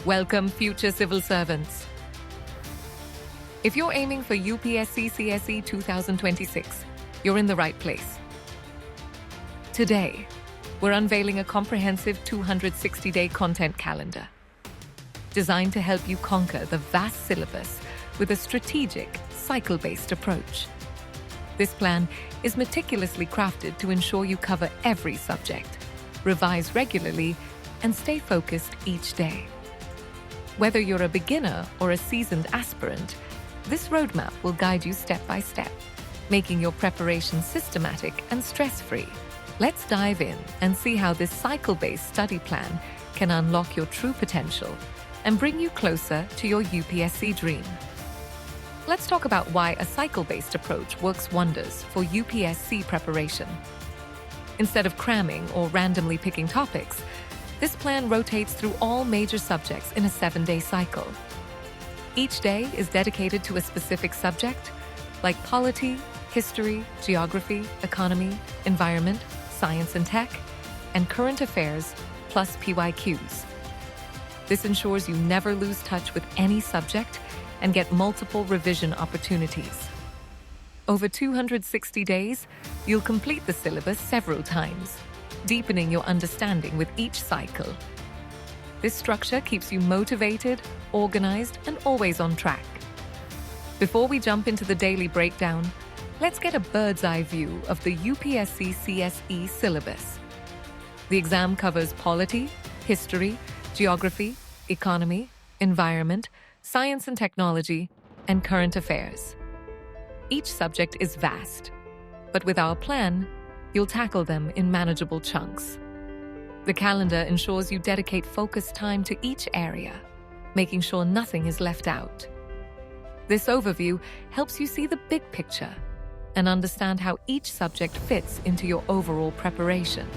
Welcome, future civil servants. If you're aiming for UPSC CSE 2026, you're in the right place. Today, we're unveiling a comprehensive 260-day content calendar designed to help you conquer the vast syllabus with a strategic, cycle-based approach. This plan is meticulously crafted to ensure you cover every subject, revise regularly, and stay focused each day. Whether you're a beginner or a seasoned aspirant, this roadmap will guide you step by step, making your preparation systematic and stress-free. Let's dive in and see how this cycle-based study plan can unlock your true potential and bring you closer to your UPSC dream. Let's talk about why a cycle-based approach works wonders for UPSC preparation. Instead of cramming or randomly picking topics, this plan rotates through all major subjects in a 7-day cycle. Each day is dedicated to a specific subject, like polity, history, geography, economy, environment, science and tech, and current affairs, plus PYQs. This ensures you never lose touch with any subject and get multiple revision opportunities. Over 260 days, you'll complete the syllabus several times, deepening your understanding with each cycle. This structure keeps you motivated, organized, and always on track. Before we jump into the daily breakdown, let's get a bird's-eye view of the UPSC CSE syllabus. The exam covers polity, history, geography, economy, environment, science and technology, and current affairs. Each subject is vast, but with our plan, you'll tackle them in manageable chunks. The calendar ensures you dedicate focused time to each area, making sure nothing is left out. This overview helps you see the big picture and understand how each subject fits into your overall preparation.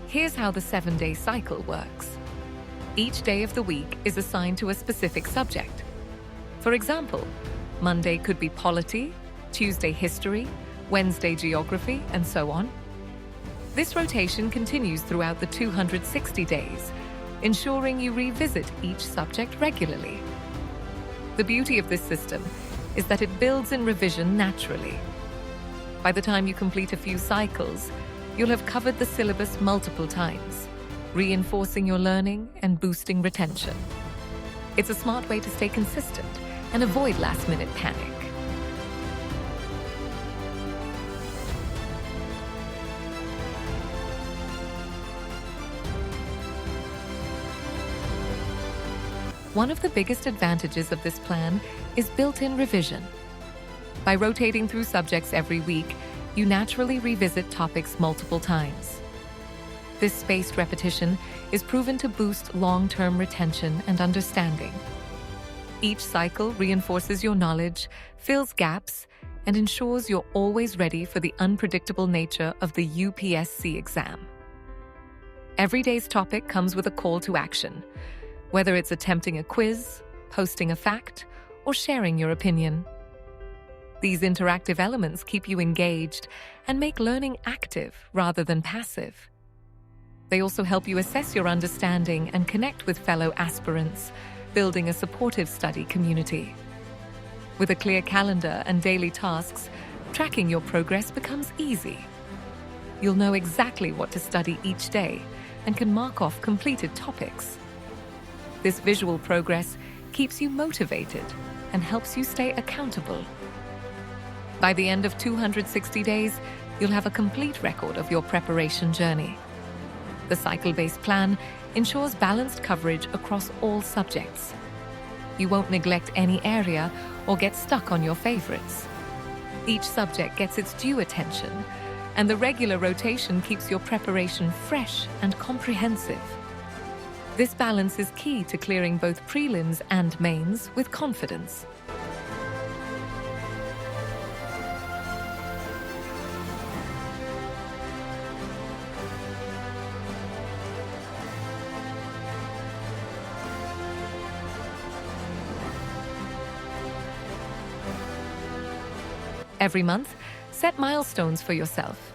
Here's how the 7-day cycle works. Each day of the week is assigned to a specific subject. For example, Monday could be polity, Tuesday history, Wednesday geography, and so on. This rotation continues throughout the 260 days, ensuring you revisit each subject regularly. The beauty of this system is that it builds in revision naturally. By the time you complete a few cycles, you'll have covered the syllabus multiple times, reinforcing your learning and boosting retention. It's a smart way to stay consistent and avoid last-minute panic. One of the biggest advantages of this plan is built-in revision. By rotating through subjects every week, you naturally revisit topics multiple times. This spaced repetition is proven to boost long-term retention and understanding. Each cycle reinforces your knowledge, fills gaps, and ensures you're always ready for the unpredictable nature of the UPSC exam. Every day's topic comes with a call to action, whether it's attempting a quiz, posting a fact, or sharing your opinion. These interactive elements keep you engaged and make learning active rather than passive. They also help you assess your understanding and connect with fellow aspirants, building a supportive study community. With a clear calendar and daily tasks, tracking your progress becomes easy. You'll know exactly what to study each day and can mark off completed topics. This visual progress keeps you motivated and helps you stay accountable. By the end of 260 days, you'll have a complete record of your preparation journey. The cycle-based plan ensures balanced coverage across all subjects. You won't neglect any area or get stuck on your favorites. Each subject gets its due attention, and the regular rotation keeps your preparation fresh and comprehensive. This balance is key to clearing both prelims and mains with confidence. Every month, set milestones for yourself.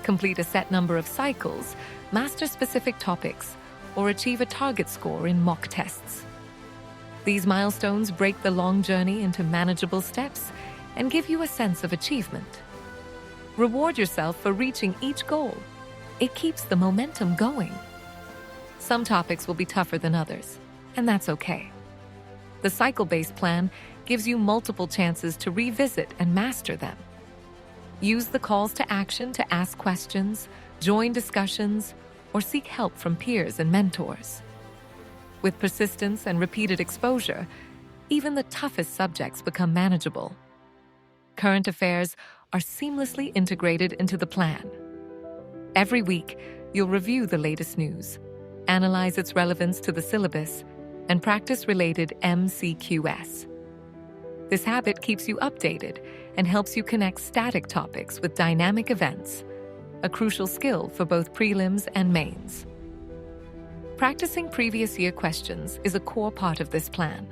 Complete a set number of cycles, master specific topics, or achieve a target score in mock tests. These milestones break the long journey into manageable steps and give you a sense of achievement. Reward yourself for reaching each goal. It keeps the momentum going. Some topics will be tougher than others, and that's okay. The cycle-based plan gives you multiple chances to revisit and master them. Use the calls to action to ask questions, join discussions, or seek help from peers and mentors. With persistence and repeated exposure, even the toughest subjects become manageable. Current affairs are seamlessly integrated into the plan. Every week, you'll review the latest news, analyze its relevance to the syllabus, and practice related MCQs. This habit keeps you updated and helps you connect static topics with dynamic events, a crucial skill for both prelims and mains. Practicing previous year questions is a core part of this plan.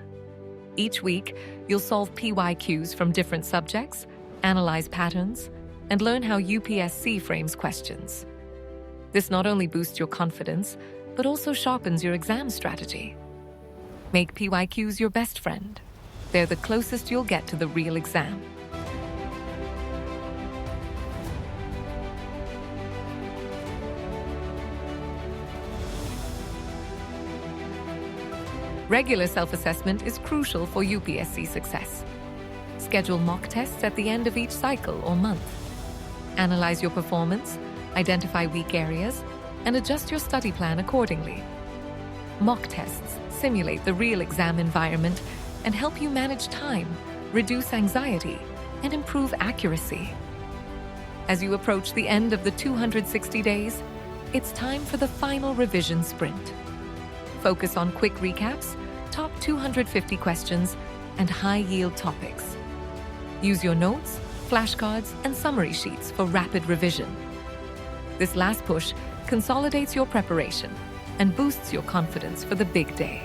Each week, you'll solve PYQs from different subjects, analyze patterns, and learn how UPSC frames questions. This not only boosts your confidence, but also sharpens your exam strategy. Make PYQs your best friend. They're the closest you'll get to the real exam. Regular self-assessment is crucial for UPSC success. Schedule mock tests at the end of each cycle or month. Analyze your performance, identify weak areas, and adjust your study plan accordingly. Mock tests simulate the real exam environment and help you manage time, reduce anxiety, and improve accuracy. As you approach the end of the 260 days, it's time for the final revision sprint. Focus on quick recaps, top 250 questions, and high-yield topics. Use your notes, flashcards, and summary sheets for rapid revision. This last push consolidates your preparation and boosts your confidence for the big day.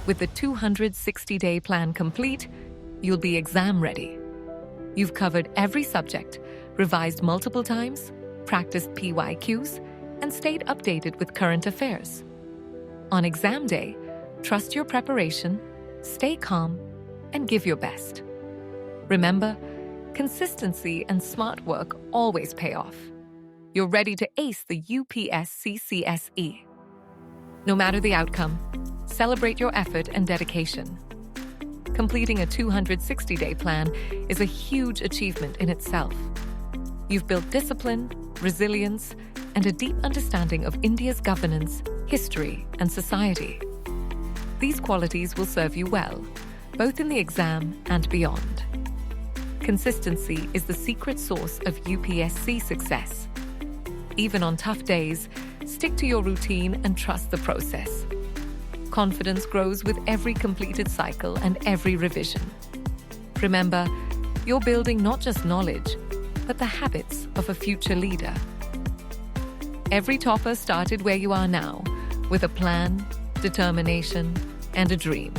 With the 260-day plan complete, you'll be exam ready. You've covered every subject, revised multiple times, practiced PYQs, and stayed updated with current affairs. On exam day, trust your preparation, stay calm, and give your best. Remember, consistency and smart work always pay off. You're ready to ace the UPSC CSE. No matter the outcome, celebrate your effort and dedication. Completing a 260-day plan is a huge achievement in itself. You've built discipline, resilience, and a deep understanding of India's governance, history, and society. These qualities will serve you well, both in the exam and beyond. Consistency is the secret source of UPSC success. Even on tough days, stick to your routine and trust the process. Confidence grows with every completed cycle and every revision. Remember, you're building not just knowledge, but the habits of a future leader. Every topper started where you are now, with a plan, determination, and a dream.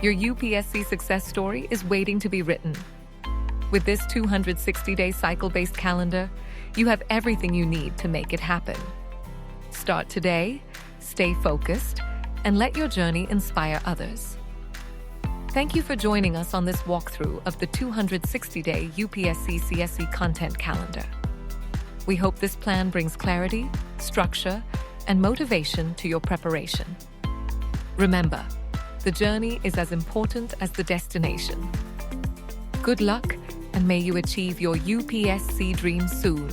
Your UPSC success story is waiting to be written. With this 260-day cycle-based calendar, you have everything you need to make it happen. Start today, stay focused, and let your journey inspire others. Thank you for joining us on this walkthrough of the 260-day UPSC CSE content calendar. We hope this plan brings clarity, structure, and motivation to your preparation. Remember, the journey is as important as the destination. Good luck, and may you achieve your UPSC dream soon.